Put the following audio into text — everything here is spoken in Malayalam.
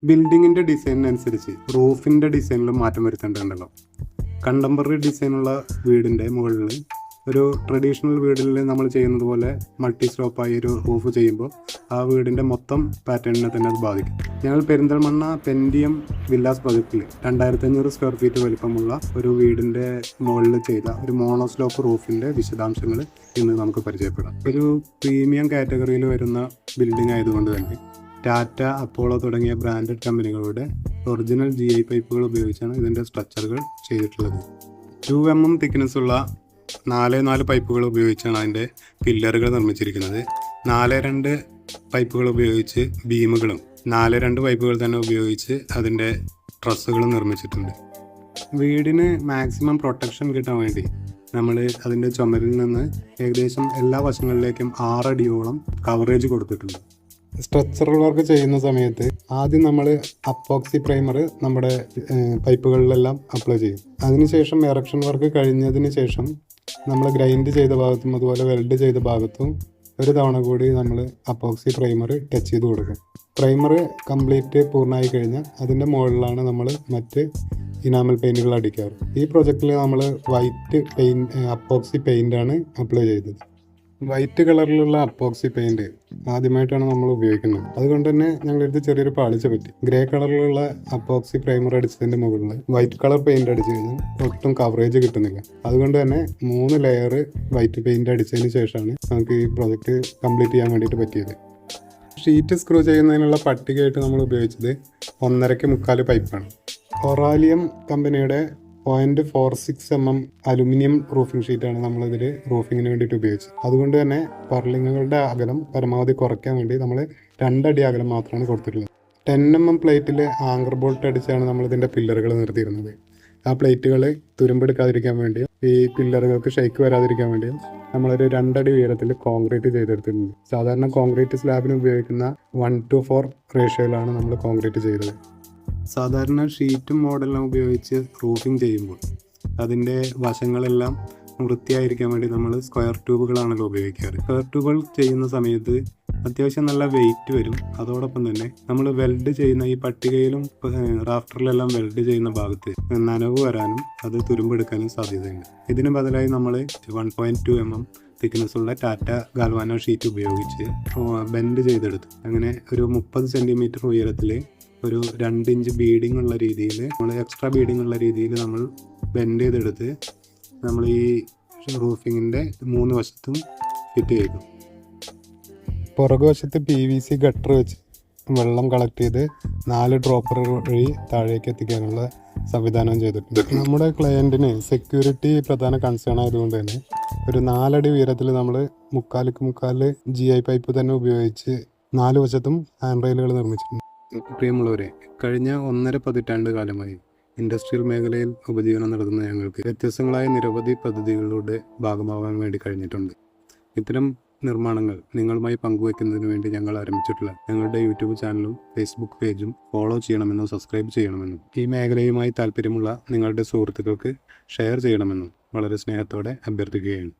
ബിൽഡിങ്ങിൻ്റെ ഡിസൈനിനനുസരിച്ച് റൂഫിൻ്റെ ഡിസൈനിലും മാറ്റം വരുത്തേണ്ടതുണ്ടല്ലോ. കണ്ടംപററി ഡിസൈനുള്ള വീടിൻ്റെ മുകളിൽ ഒരു ട്രഡീഷണൽ വീടിൽ നമ്മൾ ചെയ്യുന്നത് പോലെ മൾട്ടി സ്ലോപ്പായി ഒരു റൂഫ് ചെയ്യുമ്പോൾ ആ വീടിൻ്റെ മൊത്തം പാറ്റേണിനെ തന്നെ അത് ബാധിക്കും. ഞങ്ങൾ പെരിന്തൽമണ്ണ പെൻഡിയം വില്ലാസ് പ്രൊജക്റ്റിൽ 2500 സ്ക്വയർ ഫീറ്റ് വലിപ്പമുള്ള ഒരു വീടിൻ്റെ മുകളിൽ ചെയ്ത ഒരു മോണോസ്ലോപ്പ് റൂഫിൻ്റെ വിശദാംശങ്ങൾ ഇന്ന് നമുക്ക് പരിചയപ്പെടാം. ഒരു പ്രീമിയം കാറ്റഗറിയിൽ വരുന്ന ബിൽഡിംഗ് ആയതുകൊണ്ട് തന്നെ ടാറ്റ, അപ്പോളോ തുടങ്ങിയ ബ്രാൻഡഡ് കമ്പനികളുടെ ഒറിജിനൽ GI പൈപ്പുകൾ ഉപയോഗിച്ചാണ് ഇതിൻ്റെ സ്ട്രക്ചറുകൾ ചെയ്തിട്ടുള്ളത്. 2 mm തിക്നെസ്സുള്ള 4x4 പൈപ്പുകൾ ഉപയോഗിച്ചാണ് അതിൻ്റെ പില്ലറുകൾ നിർമ്മിച്ചിരിക്കുന്നത്. 4x2 പൈപ്പുകൾ ഉപയോഗിച്ച് ബീമുകളും 4x2 പൈപ്പുകൾ തന്നെ ഉപയോഗിച്ച് അതിൻ്റെ ട്രസ്സുകളും നിർമ്മിച്ചിട്ടുണ്ട്. വീടിന് മാക്സിമം പ്രൊട്ടക്ഷൻ കിട്ടാൻ വേണ്ടി നമ്മൾ അതിൻ്റെ ചുമരിൽ നിന്ന് ഏകദേശം എല്ലാ വശങ്ങളിലേക്കും 6 അടിയോളം കവറേജ് കൊടുത്തിട്ടുണ്ട്. സ്ട്രക്ചറൽ വർക്ക് ചെയ്യുന്ന സമയത്ത് ആദ്യം നമ്മൾ അപ്പോക്സി പ്രൈമർ നമ്മുടെ പൈപ്പുകളിലെല്ലാം അപ്ലൈ ചെയ്യും. അതിനുശേഷം എറക്ഷൻ വർക്ക് കഴിഞ്ഞതിന് ശേഷം നമ്മൾ ഗ്രൈൻഡ് ചെയ്ത ഭാഗത്തും അതുപോലെ വെൽഡ് ചെയ്ത ഭാഗത്തും ഒരു തവണ കൂടി നമ്മൾ അപ്പോക്സി പ്രൈമർ ടച്ച് ചെയ്ത് കൊടുക്കും. പ്രൈമർ കംപ്ലീറ്റ് പൂർണ്ണമായി കഴിഞ്ഞാൽ അതിൻ്റെ മുകളിലാണ് നമ്മൾ മറ്റ് ഇനാമൽ പെയിൻറ്റുകൾ അടിക്കാറ്. ഈ പ്രൊജക്റ്റിൽ നമ്മൾ വൈറ്റ് അപ്പോക്സി പെയിൻ്റാണ് അപ്ലൈ ചെയ്തത്. വൈറ്റ് കളറിലുള്ള അപ്പോക്സി പെയിൻറ് ആദ്യമായിട്ടാണ് നമ്മൾ ഉപയോഗിക്കുന്നത്. അതുകൊണ്ട് തന്നെ ഞങ്ങളെടുത്ത് ചെറിയൊരു പാളിച്ച പറ്റി. ഗ്രേ കളറിലുള്ള അപ്പോക്സി പ്രൈമർ അടിച്ചതിൻ്റെ മുകളിൽ വൈറ്റ് കളർ പെയിൻറ് അടിച്ചു കഴിഞ്ഞാൽ ഒട്ടും കവറേജ് കിട്ടുന്നില്ല. അതുകൊണ്ട് തന്നെ 3 ലെയർ വൈറ്റ് പെയിൻറ് അടിച്ചതിന് ശേഷമാണ് നമുക്ക് ഈ പ്രോജക്റ്റ് കംപ്ലീറ്റ് ചെയ്യാൻ വേണ്ടിയിട്ട് പറ്റിയത്. ഷീറ്റ് സ്ക്രൂ ചെയ്യുന്നതിനുള്ള പട്ടികയായിട്ട് നമ്മൾ ഉപയോഗിച്ചത് 1.25 പൈപ്പാണ്. ഒറാലിയം കമ്പനിയുടെ 0.46 mm അലുമിനിയം റൂഫിംഗ് ഷീറ്റാണ് നമ്മളിതിൽ റൂഫിങ്ങിന് വേണ്ടിയിട്ട് ഉപയോഗിച്ചത്. അതുകൊണ്ട് തന്നെ പർലിങ്ങുകളുടെ അകലം പരമാവധി കുറയ്ക്കാൻ വേണ്ടി നമ്മൾ 2 അടി അകലം മാത്രമാണ് കൊടുത്തിട്ടുള്ളത്. 10 mm പ്ലേറ്റിൽ ആങ്കർ ബോൾട്ട് അടിച്ചാണ് നമ്മളിതിൻ്റെ പില്ലറുകൾ നിർത്തിയിരുന്നത്. ആ പ്ലേറ്റുകൾ തുരുമ്പെടുക്കാതിരിക്കാൻ വേണ്ടിയും ഈ പില്ലറുകൾക്ക് ഷെയ്ക്ക് വരാതിരിക്കാൻ വേണ്ടിയും നമ്മളൊരു 2 അടി ഉയരത്തിൽ കോൺക്രീറ്റ് ചെയ്തെടുത്തിട്ടുണ്ട്. സാധാരണ കോൺക്രീറ്റ് സ്ലാബിന് ഉപയോഗിക്കുന്ന 1:4 റേഷ്യോയിലാണ് നമ്മൾ കോൺക്രീറ്റ് ചെയ്തത്. സാധാരണ ഷീറ്റും മോഡലും ഉപയോഗിച്ച് റൂഫിംഗ് ചെയ്യുമ്പോൾ അതിൻ്റെ വശങ്ങളെല്ലാം വൃത്തിയായിരിക്കാൻ വേണ്ടി നമ്മൾ സ്ക്വയർ ട്യൂബുകളാണല്ലോ ഉപയോഗിക്കാറ്. സ്ക്വയർ ട്യൂബുകൾ ചെയ്യുന്ന സമയത്ത് അത്യാവശ്യം നല്ല വെയിറ്റ് വരും. അതോടൊപ്പം തന്നെ നമ്മൾ വെൽഡ് ചെയ്യുന്ന ഈ പട്ടികയിലും റാഫ്റ്ററിലെല്ലാം വെൽഡ് ചെയ്യുന്ന ഭാഗത്ത് നനവ് വരാനും അത് തുരുമ്പെടുക്കാനും സാധ്യതയുണ്ട്. ഇതിന് ബദലായി നമ്മൾ 1.2 mm തിക്നെസ്സുള്ള ടാറ്റ ഗാൽവാനോ ഷീറ്റ് ഉപയോഗിച്ച് ബെൻഡ് ചെയ്തെടുത്തു. അങ്ങനെ ഒരു 30 സെൻറ്റിമീറ്റർ ഉയരത്തിൽ ഒരു 2 ഇഞ്ച് ബീഡിംഗ് ഉള്ള രീതിയിൽ നമ്മൾ എക്സ്ട്രാ ബീഡിംഗ് ഉള്ള രീതിയിൽ നമ്മൾ ബെൻഡ് ചെയ്തെടുത്ത് നമ്മൾ ഈ റൂഫിങ്ങിൻ്റെ 3 വശത്തും ഫിറ്റ് ചെയ്തു. പുറകുവശത്ത് PVC ഗട്ടർ വെച്ച് വെള്ളം കളക്ട് ചെയ്ത് 4 ഡ്രോപ്പർ വഴി താഴേക്ക് എത്തിക്കാനുള്ള സംവിധാനം ചെയ്തിട്ടുണ്ട്. നമ്മുടെ ക്ലയൻറ്റിന് സെക്യൂരിറ്റി പ്രധാന കൺസേൺ ആയതുകൊണ്ട് തന്നെ ഒരു 4 അടി ഉയരത്തിൽ നമ്മൾ 3/4 GI പൈപ്പ് തന്നെ ഉപയോഗിച്ച് 4 വശത്തും ഹാൻഡ് റെയിലുകൾ നിർമ്മിച്ചിട്ടുണ്ട്. പ്രിയമുള്ളവരെ, കഴിഞ്ഞ 1.5 പതിറ്റാണ്ട് കാലമായി ഇൻഡസ്ട്രിയൽ മേഖലയിൽ ഉപജീവനം നടത്തുന്ന ഞങ്ങൾക്ക് വ്യത്യസ്തങ്ങളായ നിരവധി പദ്ധതികളുടെ ഭാഗമാവാൻ വേണ്ടി കഴിഞ്ഞിട്ടുണ്ട്. ഇത്തരം നിർമ്മാണങ്ങൾ നിങ്ങളുമായി പങ്കുവയ്ക്കുന്നതിന് വേണ്ടി ഞങ്ങൾ ആരംഭിച്ചിട്ടുള്ള ഞങ്ങളുടെ യൂട്യൂബ് ചാനലും ഫേസ്ബുക്ക് പേജും ഫോളോ ചെയ്യണമെന്നും സബ്സ്ക്രൈബ് ചെയ്യണമെന്നും ഈ മേഖലയുമായി താല്പര്യമുള്ള നിങ്ങളുടെ സുഹൃത്തുക്കൾക്ക് ഷെയർ ചെയ്യണമെന്നും വളരെ സ്നേഹത്തോടെ അഭ്യർത്ഥിക്കുകയാണ്.